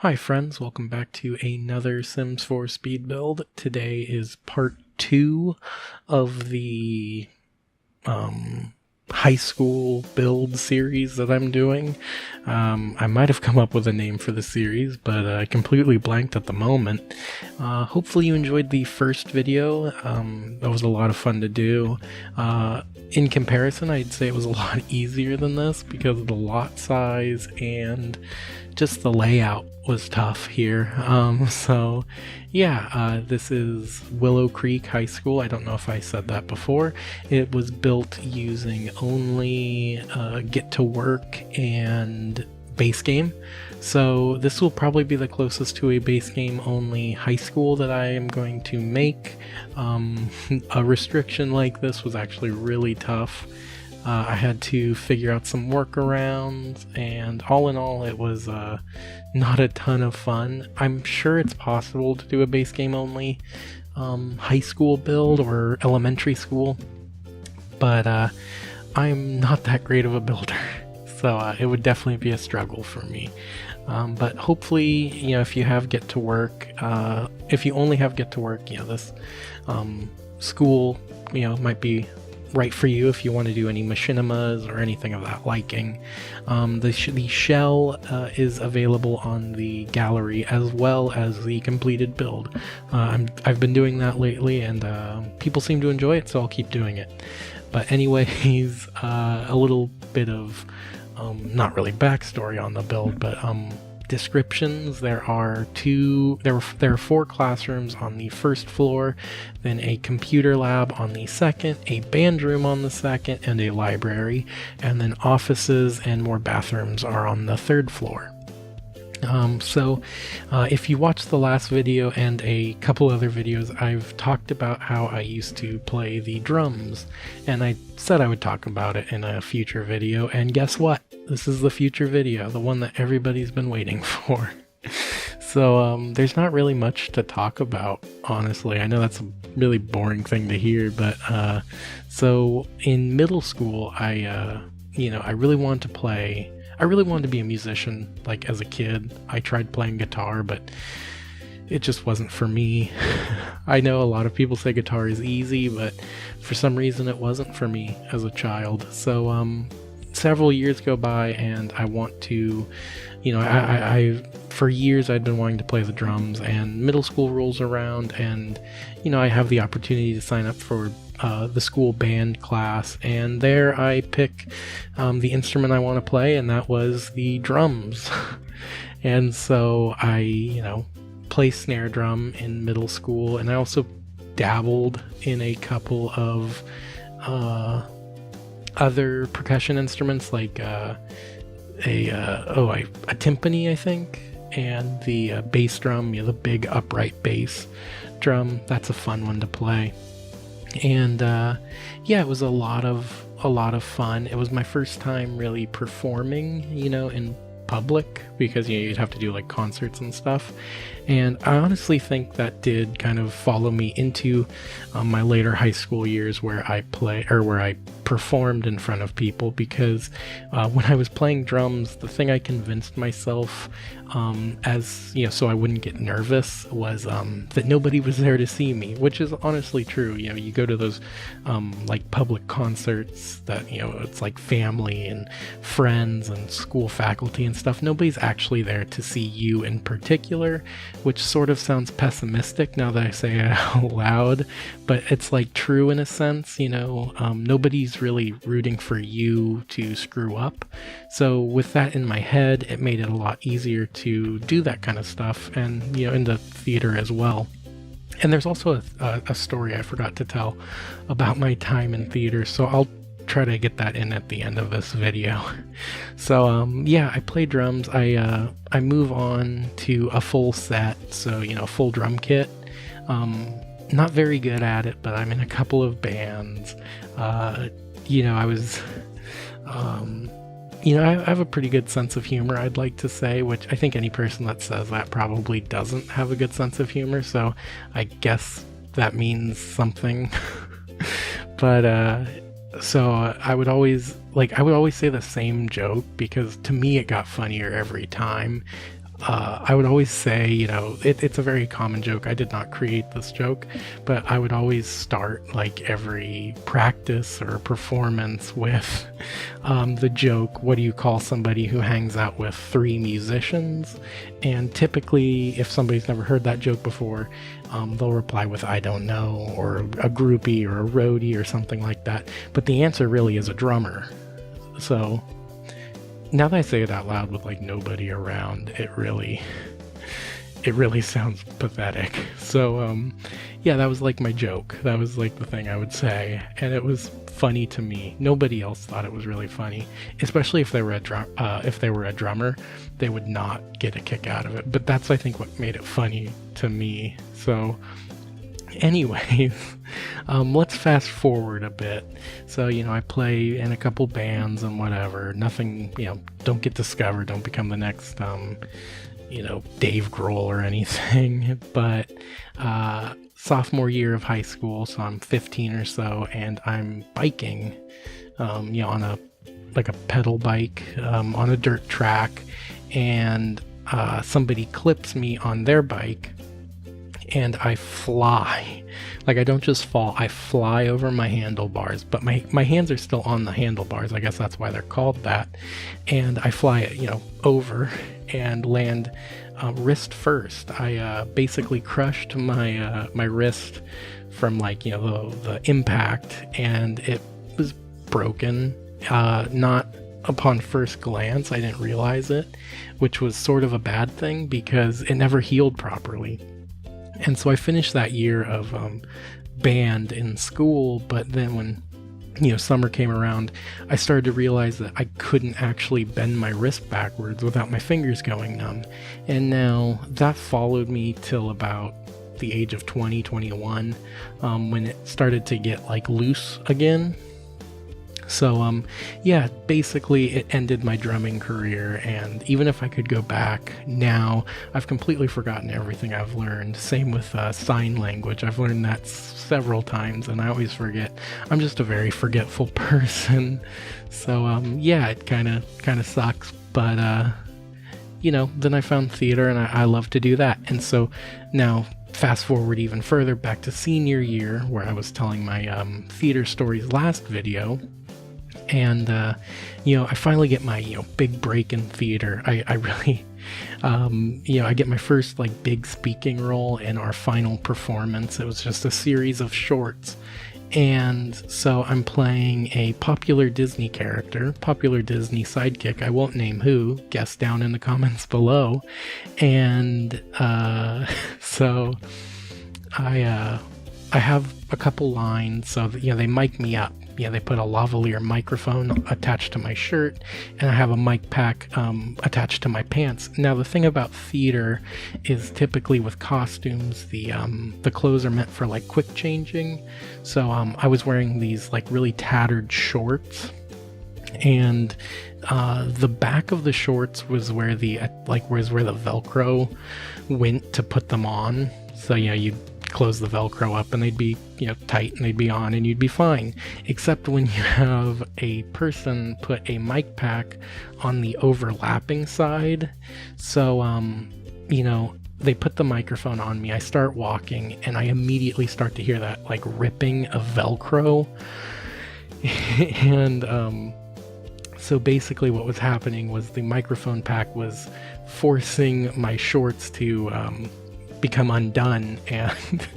Hi friends, welcome back to another Sims 4 speed build. Today is part 2 of the high school build series that I'm doing. I might have come up with a name for the series, but I completely blanked at the moment. Hopefully you enjoyed the first video. That was a lot of fun to do. In comparison, I'd say it was a lot easier than this because of the lot size and just the layout was tough here. This is Willow Creek High School. I don't know if I said that before. It was built using only Get to Work and base game. So this will probably be the closest to a base game only high school that I am going to make. A restriction like this was actually really tough. I had to figure out some workarounds, and all in all, it was not a ton of fun. I'm sure it's possible to do a base game only high school build or elementary school, but I'm not that great of a builder, so it would definitely be a struggle for me. But hopefully, if you have Get to Work, if you only have Get to Work, this school, might be right for you if you want to do any machinimas or anything of that liking. The shell is available on the gallery as well as the completed build. I've been doing that lately, and people seem to enjoy it, so I'll keep doing it. But anyways, a little bit of not really backstory on the build, but descriptions. There are 4 classrooms on the first floor, then a computer lab on the second, a band room on the second, and a library, and then offices and more bathrooms are on the third floor. If you watched the last video and a couple other videos, I've talked about how I used to play the drums, and I said I would talk about it in a future video, and guess what? This is the future video, the one that everybody's been waiting for. So there's not really much to talk about, honestly. I know that's a really boring thing to hear, but so in middle school, I really wanted to be a musician. Like as a kid, I tried playing guitar, but it just wasn't for me. I know a lot of people say guitar is easy, but for some reason it wasn't for me as a child. So several years go by, and I want to, I for years I'd been wanting to play the drums, and middle school rolls around, and I have the opportunity to sign up for the school band class, and there I pick the instrument I want to play, and that was the drums. And so I play snare drum in middle school, and I also dabbled in a couple of other percussion instruments, like a timpani, I think, and the bass drum, the big upright bass drum. That's a fun one to play. And it was a lot of fun. It was my first time really performing, in public, because you'd have to do like concerts and stuff. And I honestly think that did kind of follow me into my later high school years, where I performed in front of people, because when I was playing drums, the thing I convinced myself so I wouldn't get nervous was that nobody was there to see me, which is honestly true. You go to those like public concerts that it's like family and friends and school faculty and stuff. Nobody's actually there to see you in particular, which sort of sounds pessimistic now that I say it out loud, but it's like true in a sense. Nobody's really rooting for you to screw up. So with that in my head, it made it a lot easier to do that kind of stuff, and in the theater as well. And there's also a story I forgot to tell about my time in theater, so I'll try to get that in at the end of this video. So I play drums. I move on to a full set, so full drum kit. Not very good at it, but I'm in a couple of bands. I was I have a pretty good sense of humor, I'd like to say, which I think any person that says that probably doesn't have a good sense of humor, so I guess that means something. But so I would always say the same joke, because to me it got funnier every time. I would always say, it's a very common joke. I did not create this joke, but I would always start like every practice or performance with the joke, what do you call somebody who hangs out with 3 musicians? And typically, if somebody's never heard that joke before, they'll reply with, I don't know, or a groupie or a roadie or something like that. But the answer really is a drummer. So now that I say it out loud with like nobody around, it really sounds pathetic. So yeah, that was like my joke. That was like the thing I would say, and it was funny to me. Nobody else thought it was really funny, especially if they were a drummer. They would not get a kick out of it. But that's, I think, what made it funny to me. So anyways, let's fast forward a bit. So, I play in a couple bands and whatever. Nothing, don't get discovered, don't become the next, Dave Grohl or anything. But sophomore year of high school, so I'm 15 or so, and I'm biking, on a pedal bike, on a dirt track, and somebody clips me on their bike, and I fly. Like, I don't just fall, I fly over my handlebars, but my hands are still on the handlebars. I guess that's why they're called that. And I fly, over and land wrist first. I basically crushed my wrist from the impact, and it was broken. Not upon first glance, I didn't realize it, which was sort of a bad thing because it never healed properly. And so I finished that year of band in school, but then when summer came around, I started to realize that I couldn't actually bend my wrist backwards without my fingers going numb. And now that followed me till about the age of 20, 21, when it started to get loose again. So, yeah, basically it ended my drumming career, and even if I could go back now, I've completely forgotten everything I've learned. Same with sign language. I've learned that several times, and I always forget. I'm just a very forgetful person. So, yeah, it kind of sucks, but, then I found theater, and I love to do that. And so now, fast forward even further, back to senior year, where I was telling my theater stories last video. And, I finally get my, big break in theater. I really, I get my first, big speaking role in our final performance. It was just a series of shorts. And so I'm playing a popular Disney character, popular Disney sidekick. I won't name who, guess down in the comments below. And, so I have a couple lines, so that, they mic me up. They put a lavalier microphone attached to my shirt, and I have a mic pack attached to my pants. Now, the thing about theater is typically with costumes, the clothes are meant for quick changing. So I was wearing these really tattered shorts, and the back of the shorts was where the Velcro went to put them on. So you'd close the Velcro up and they'd be tight and they'd be on and you'd be fine, except when you have a person put a mic pack on the overlapping side. So they put the microphone on me, I start walking, and I immediately start to hear that ripping of Velcro. And so basically what was happening was the microphone pack was forcing my shorts to become undone, and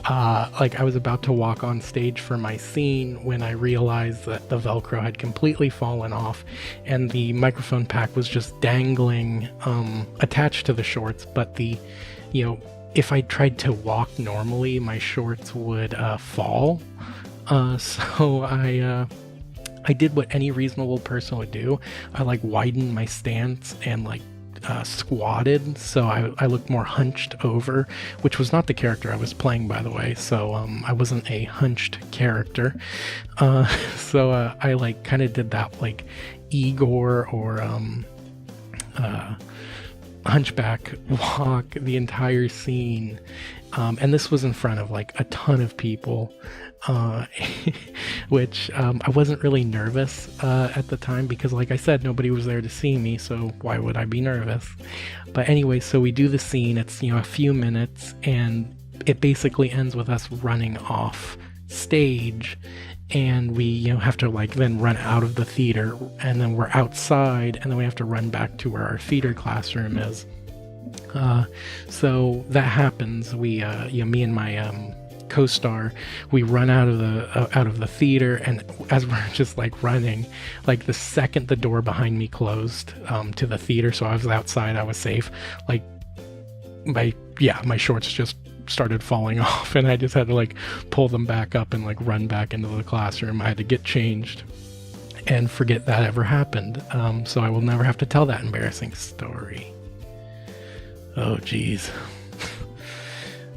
I was about to walk on stage for my scene when I realized that the Velcro had completely fallen off and the microphone pack was just dangling attached to the shorts. But if I tried to walk normally, my shorts would fall. So I did what any reasonable person would do. I widened my stance and squatted, so I looked more hunched over, which was not the character I was playing, by the way. So I wasn't a hunched character. So I kind of did that Igor or hunchback walk the entire scene. And this was in front of like a ton of people, which I wasn't really nervous at the time because, like I said, nobody was there to see me, so why would I be nervous? But anyway, so we do the scene. It's, a few minutes, and it basically ends with us running off stage, and we have to like then run out of the theater, and then we're outside, and then we have to run back to where our theater classroom is. So that happens. We me and my co-star, we run out of the theater, and as we're just like running, like the second the door behind me closed to the theater, so I was outside, I was safe, like my shorts just started falling off, and I just had to like pull them back up and like run back into the classroom. I had to get changed and forget that ever happened, so I will never have to tell that embarrassing story. Oh geez.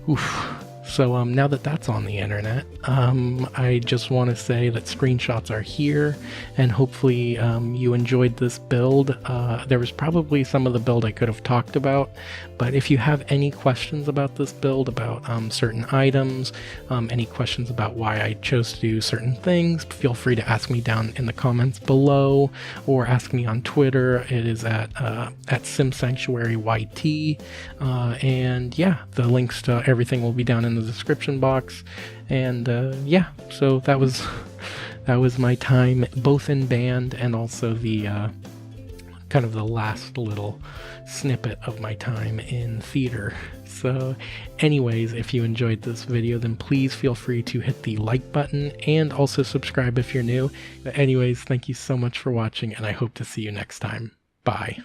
Oof. So now that that's on the internet, I just want to say that screenshots are here, and hopefully you enjoyed this build. There was probably some of the build I could have talked about, but if you have any questions about this build, about certain items, any questions about why I chose to do certain things, feel free to ask me down in the comments below, or ask me on Twitter. It is at TheSimSanctuary and yeah, the links to everything will be down in the description box. And so that was my time both in band and also the kind of the last little snippet of my time in theater. So anyways, if you enjoyed this video, then please feel free to hit the like button and also subscribe if you're new. But anyways, thank you so much for watching, and I hope to see you next time. Bye.